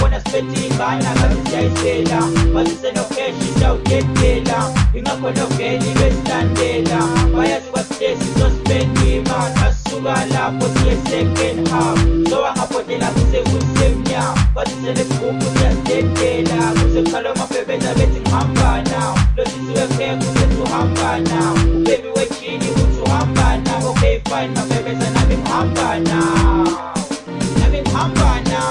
Wanna spend it by now, but it's just but it's no cash, it's out get data. You know, no gain, you get stand data. Why what this is so spending, man? Asugala, put the second half. So I'm up with the last say, who's same now? But it's a little book, just dead data. Who's a color of a better betting hamba now? Look, it's a fair, who's to hamba now? Baby, we're kidding, who's to hamba now? Okay, fine, my baby's and I'm in hamba now. I'm in hamba now.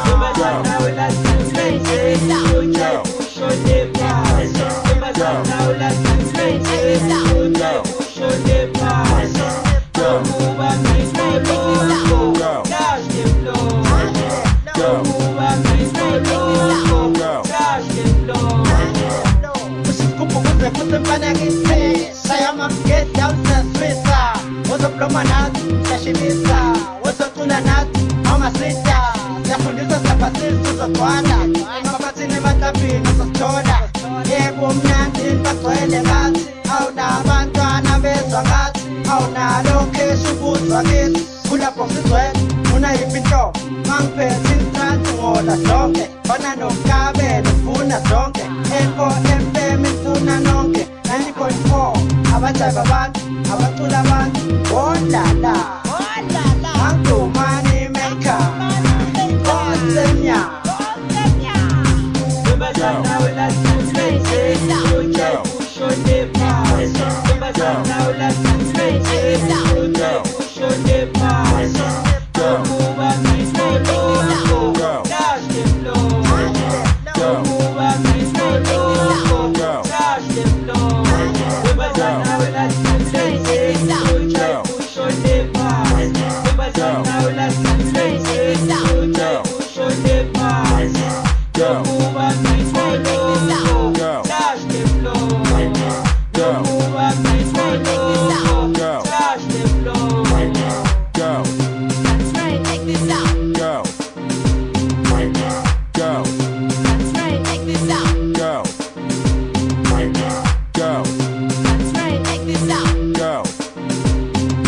Saya get down the street. What's up, Romanat? Sashimisa. What's up, Tunanat? I'm a sister. Nafundisha sapatizo za kwana. Mapati ni matapi na sochoda. Yebo mnyanti mpatwele gati. Au na banta na bezwa gati. Au na loke shubuzwa gati. Kula poksi swet, una ipito. Mangpe sintra tungola sonke. Bana no kabe nufuna sonke. Eko empe mituna nonke. 90.4 Abajaiva band, abatula band. Oh la la, oh la la. Mango money maker.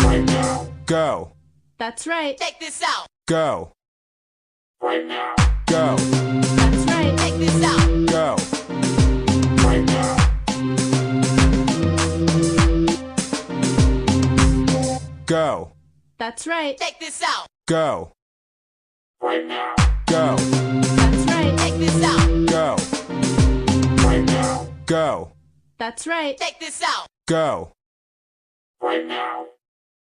Go. Go. That's right. Check this out. Go. Right now. Go. That's right. Check this out. Go. Right now. Go. That's right. Check this out. Go. Right now. Go. That's right. Check this out. Go. Right now. Go. That's right. Check this out. Go. Right now.